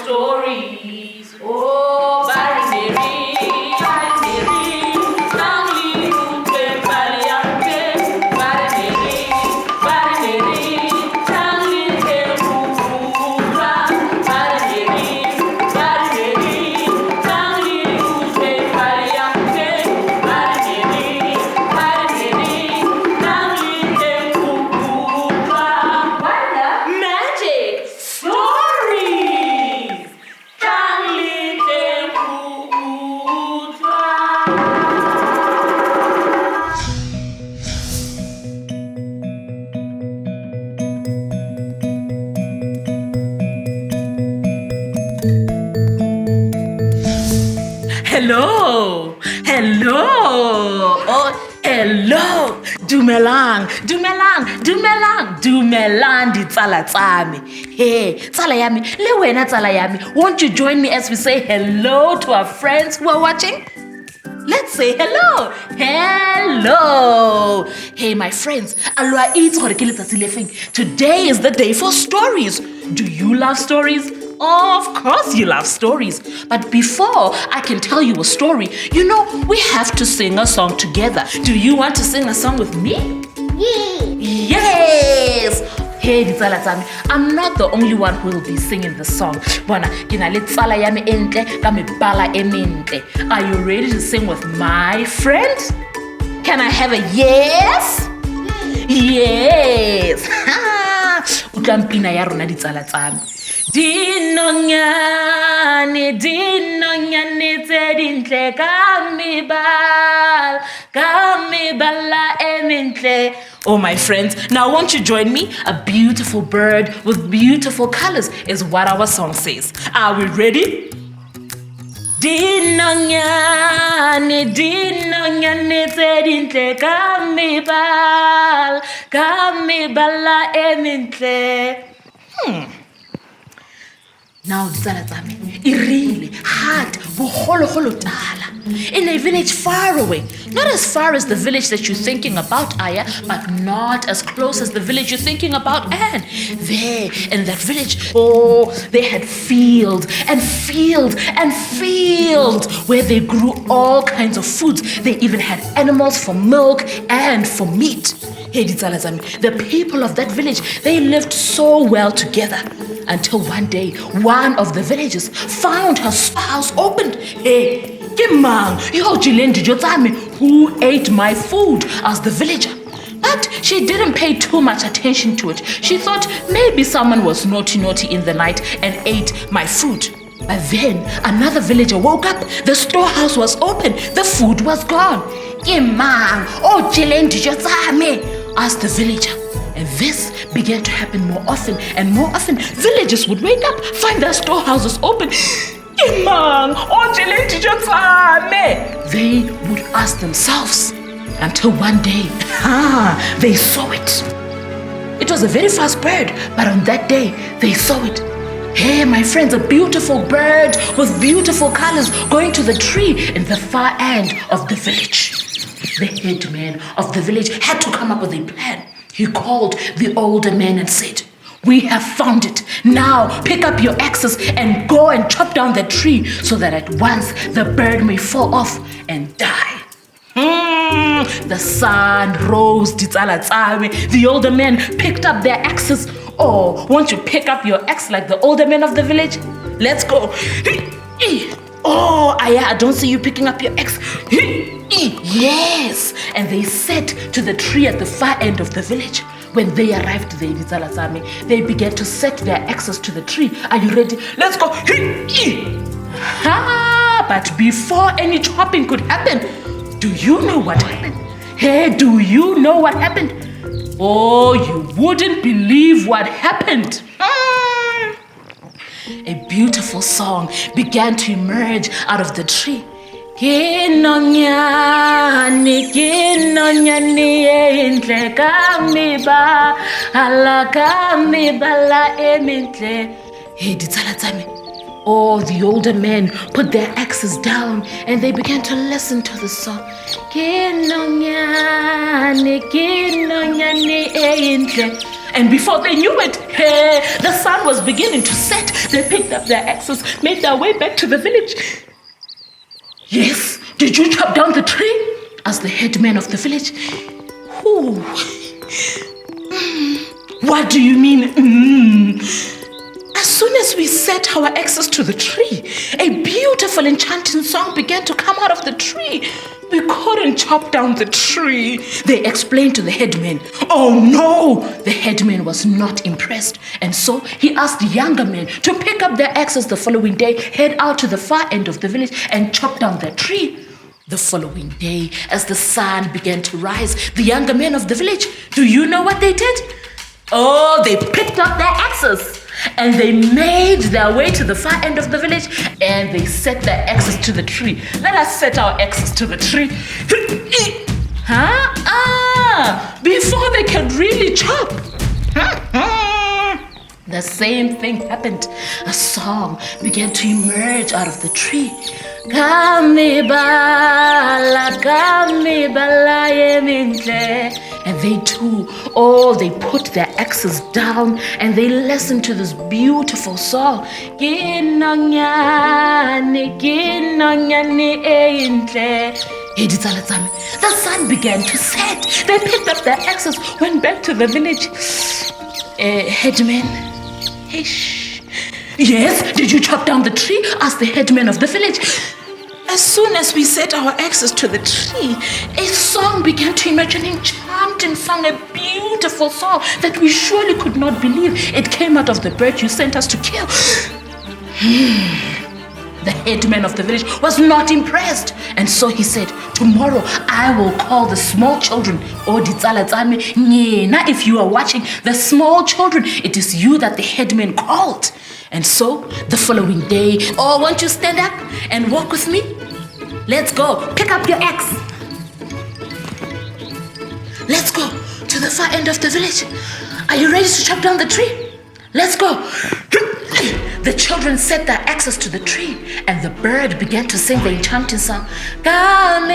stories. Oh, Baeletsi Hello. Oh, hello. Dumelang di tsala tsami. Hey, tsala yami, le wena tsala yami. Won't you join me as we say hello to our friends who are watching? Let's say hello. Hello. Hey, my friends. Today is the day for stories. Do you love stories? Of course you love stories. But before I can tell you a story, we have to sing a song together. Do you want to sing a song with me? Yes! Hey, ditsala tsami, I'm not the only one who will be singing the song. Are you ready to sing with my friend? Can I have a yes? Yes! Utlampina ya rona ditsala tsami. Dinonyane tse dintle kamibala emintle. Oh, my friends, now won't you join me? A beautiful bird with beautiful colors is what our song says. Are we ready? Dinonyane tse dintle kamibala emintle. Now, ditsala tsami, really hard, in a village far away. Not as far as the village that you're thinking about, Aya, but not as close as the village you're thinking about, Anne. There, in that village, they had field where they grew all kinds of foods. They even had animals for milk and for meat. Hey, ditsala tsami, the people of that village, they lived so well together. Until one day, one of the villagers found her house opened. Hey, Kimang, who ate my food? Asked the villager. But she didn't pay too much attention to it. She thought maybe someone was naughty in the night and ate my food. But then another villager woke up. The storehouse was open. The food was gone. Kimang, asked the villager. And this began to happen more often and more often. Villagers would wake up, find their storehouses open. They would ask themselves until one day, they saw it. It was a very fast bird, but on that day, they saw it. Hey, my friends, a beautiful bird with beautiful colors going to the tree in the far end of the village. The headman of the village had to come up with a plan. He called the older men and said, "We have found it. Now pick up your axes and go and chop down the tree so that at once the bird may fall off and die." The sun rose, ditsala tsami. The older men picked up their axes. Oh, won't you pick up your axe like the older men of the village? Let's go. Oh, I don't see you picking up your axe. Yes. And they set to the tree at the far end of the village. When they arrived there, they began to set their axes to the tree. Are you ready? Let's go. But before any chopping could happen, do you know what happened? Hey, do you know what happened? Oh, you wouldn't believe what happened. A beautiful song began to emerge out of the tree. Kinonyani entle kamiba ala emintle. Hey, ditsala tsami. Oh, the older men put their axes down and they began to listen to the song. Kinonyani entle And before they knew it, hey, the sun was beginning to set. They picked up their axes, made their way back to the village. Yes, did you chop down the tree? Asked the headman of the village. Ooh. What do you mean? As soon as we set our axes to the tree, a beautiful enchanting song began to come out of the tree. We couldn't chop down the tree, they explained to the headman. Oh no! The headman was not impressed, and so he asked the younger men to pick up their axes the following day, head out to the far end of the village and chop down the tree. The following day, as the sun began to rise, the younger men of the village, do you know what they did? Oh, they picked up their axes and they made their way to the far end of the village and they set their axes to the tree. Let us set our axes to the tree. Before they can really chop. The same thing happened. A song began to emerge out of the tree. And they too, they put their axes down and they listened to this beautiful song. The sun began to set. They picked up their axes, went back to the village. Headman, yes, did you chop down the tree? Asked the headman of the village. As soon as we set our axes to the tree, a song began to emerge, an enchanting song, a beautiful song that we surely could not believe. It came out of the bird you sent us to kill. The headman of the village was not impressed, and so he said, tomorrow I will call the small children. If you are watching, the small children, it is you that the headman called. And so, the following day, won't you stand up and walk with me? Let's go. Pick up your axe. Let's go to the far end of the village. Are you ready to chop down the tree? Let's go. The children set their axes to the tree, and the bird began to sing the enchanting song. But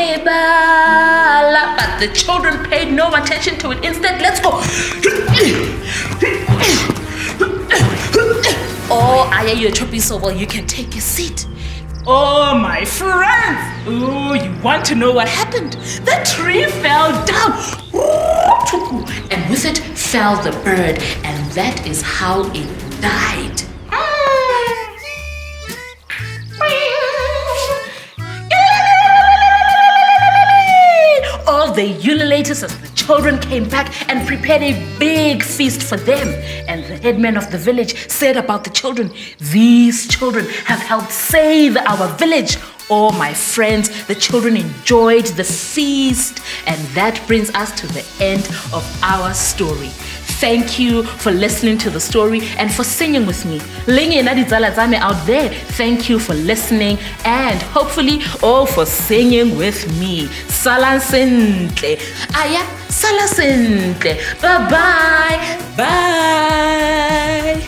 the children paid no attention to it. Instead, let's go. Aya, you're chopping so well, you can take a seat. Oh, my friends. Oh, you want to know what happened? The tree fell down. And with it fell the bird, and that is how it died. All the ululators as the children came back and prepared a big feast for them. And the headman of the village said about the children, these children have helped save our village. Oh, my friends, the children enjoyed the feast. And that brings us to the end of our story. Thank you for listening to the story and for singing with me. Lingi Nadizala Zame out there, thank you for listening and hopefully for singing with me. Sala Sintle. Aya, Sala Sintle. Bye-bye. Bye.